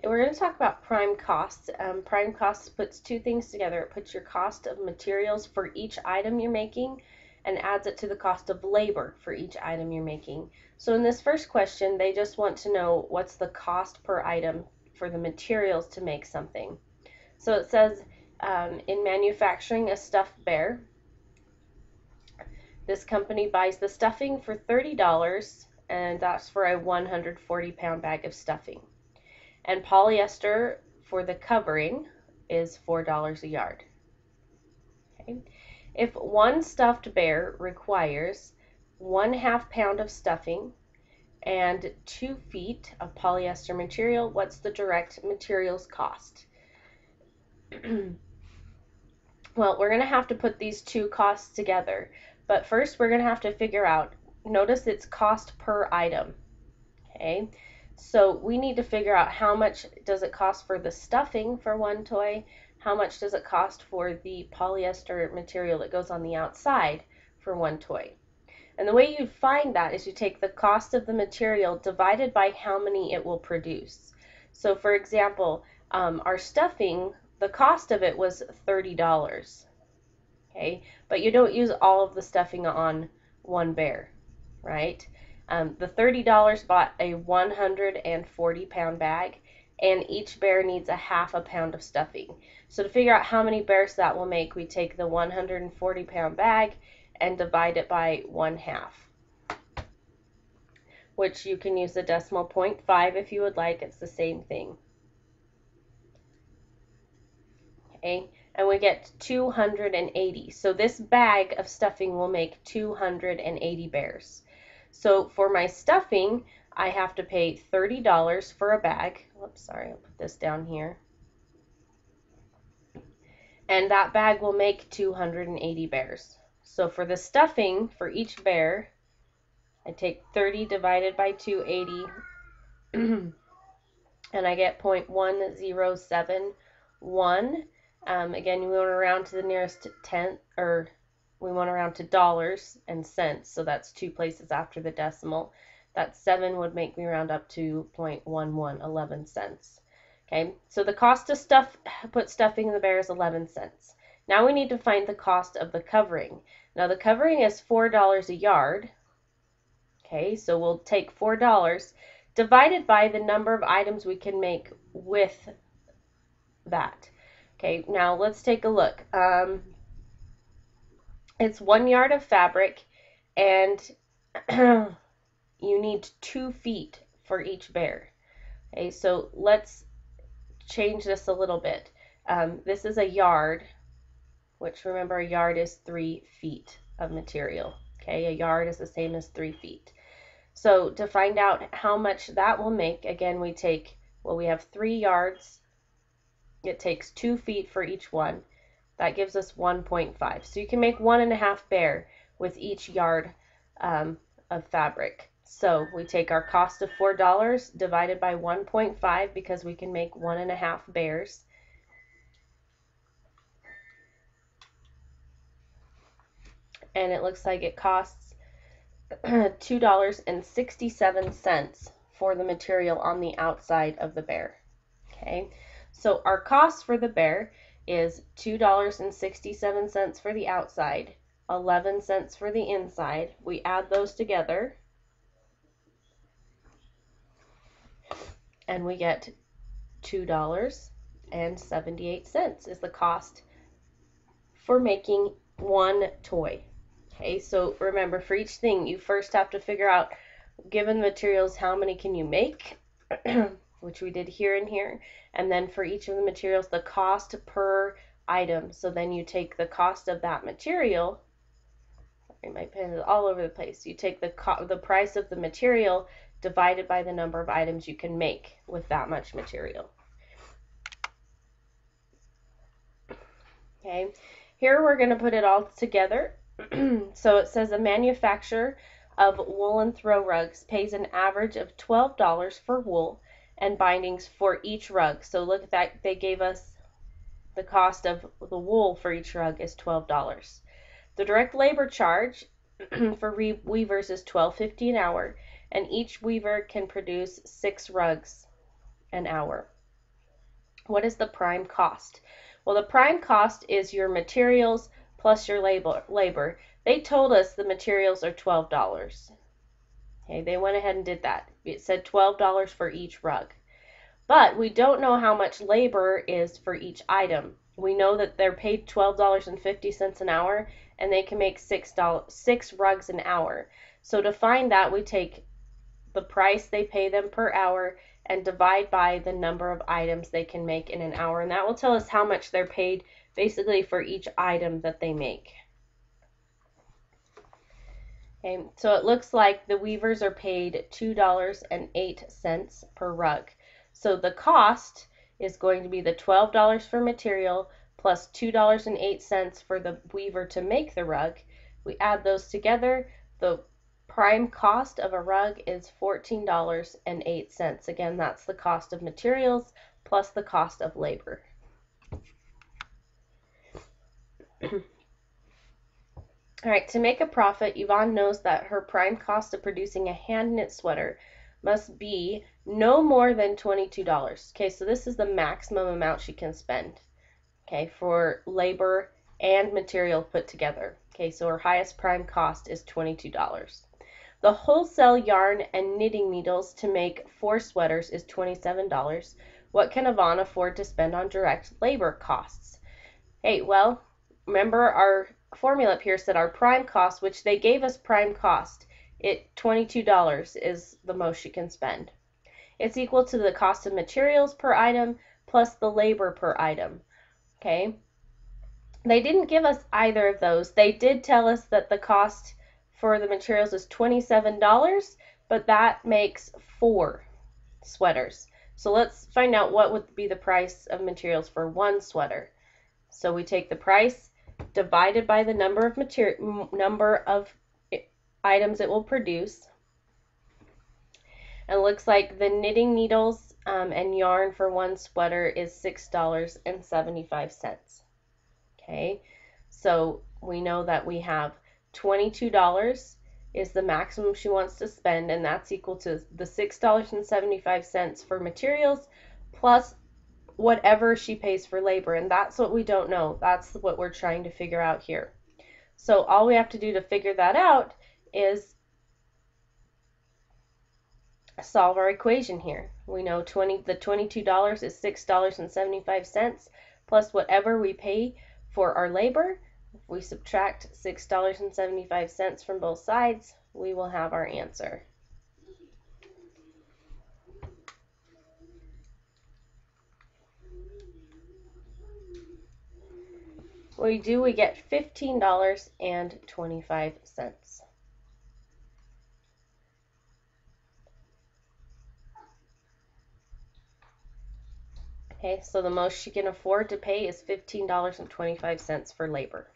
we're going to talk about prime costs. Prime costs puts two things together. It puts your cost of materials for each item you're making and adds it to the cost of labor for each item you're making. So in this first question, they just want to know what's the cost per item for the materials to make something. So it says in manufacturing a stuffed bear, this company buys the stuffing for $30, and that's for a 140-pound bag of stuffing. And polyester for the covering is $4 a yard. Okay. If one stuffed bear requires 1/2 pound of stuffing and 2 feet of polyester material, what's the direct materials cost? Well, we're going to have to put these two costs together, but first we're going to have to figure out, notice it's cost per item. Okay, so we need to figure out how much does it cost for the stuffing for one toy, how much does it cost for the polyester material that goes on the outside for one toy. And the way you find that is you take the cost of the material divided by how many it will produce. So for example, our stuffing, the cost of it was $30. Okay, but you don't use all of the stuffing on one bear, right? The $30 bought a 140-pound bag, and each bear needs 1/2 pound of stuffing. So to figure out how many bears that will make, we take the 140-pound bag and divide it by 1/2, which you can use the decimal 0.5 if you would like. It's the same thing. Okay, and we get 280. So this bag of stuffing will make 280 bears. So for my stuffing, I have to pay $30 for a bag. Oops, sorry, I'll put this down here. And that bag will make 280 bears. So for the stuffing, for each bear, I take 30 divided by 280, and I get 0.1071. Again, we want to round to the nearest tenth, or we want to round to dollars and cents, so that's 2 places after the decimal. That 7 would make me round up to 0.11 cents. Okay, so the cost to put stuffing in the bear is 11 cents. Now we need to find the cost of the covering. Now the covering is $4 a yard. Okay, so we'll take $4 divided by the number of items we can make with that. Okay, now let's take a look. It's 1 yard of fabric, and you need 2 feet for each bear. Okay, so let's change this a little bit. This is a yard, which, remember, a yard is 3 feet of material. Okay, a yard is the same as 3 feet. So to find out how much that will make, again, we take, well, we have 3 yards. It takes 2 feet for each one. That gives us 1.5. So you can make 1.5 bear with each yard of fabric. So we take our cost of $4 divided by 1.5 because we can make 1.5 bears. And it looks like it costs $2.67 for the material on the outside of the bear. Okay, so our cost for the bear is $2.67 for the outside, 11 cents for the inside. We add those together, and we get $2.78 is the cost for making one toy. Okay, so remember, for each thing, you first have to figure out, given the materials, how many can you make, which we did here and here, and then for each of the materials, the cost per item. So then you take the cost of that material. Sorry, my pen is all over the place. You take the price of the material divided by the number of items you can make with that much material. Okay, here we're going to put it all together. So it says a manufacturer of woolen throw rugs pays an average of $12 for wool and bindings for each rug. So look at that, they gave us the cost of the wool for each rug is $12. The direct labor charge for weavers is $12.50 an hour, and each weaver can produce 6 rugs an hour. What is the prime cost? Well, the prime cost is your materials plus your labor. They told us the materials are $12. Okay, they went ahead and did that. It said $12 for each rug. But we don't know how much labor is for each item. We know that they're paid $12.50 an hour, and they can make six rugs an hour. So to find that, we take the price they pay them per hour and divide by the number of items they can make in an hour. And that will tell us how much they're paid basically for each item that they make. Okay, so it looks like the weavers are paid $2.08 per rug. So the cost is going to be the $12 for material plus $2.08 for the weaver to make the rug. We add those together. The prime cost of a rug is $14.08. Again, that's the cost of materials plus the cost of labor. All right, to make a profit, Yvonne knows that her prime cost of producing a hand-knit sweater must be no more than $22. Okay, so this is the maximum amount she can spend, okay, for labor and material put together. Okay, so her highest prime cost is $22. The wholesale yarn and knitting needles to make 4 sweaters is $27. What can Yvonne afford to spend on direct labor costs? Hey, well, remember our formula up here said our prime cost, which they gave us prime cost, $22 is the most she can spend. It's equal to the cost of materials per item plus the labor per item. Okay, they didn't give us either of those. They did tell us that the cost for the materials is $27, but that makes 4 sweaters. So let's find out what would be the price of materials for 1 sweater. So we take the price divided by the number of items it will produce. And it looks like the knitting needles and yarn for 1 sweater is $6.75. Okay, so we know that we have $22 is the maximum she wants to spend, and that's equal to the $6.75 for materials plus whatever she pays for labor, and that's what we don't know. That's what we're trying to figure out here. So all we have to do to figure that out is solve our equation here. We know the $22 is $6.75 plus whatever we pay for our labor. If we subtract $6.75 from both sides, we will have our answer. We get $15.25. Okay, so the most she can afford to pay is $15.25 for labor.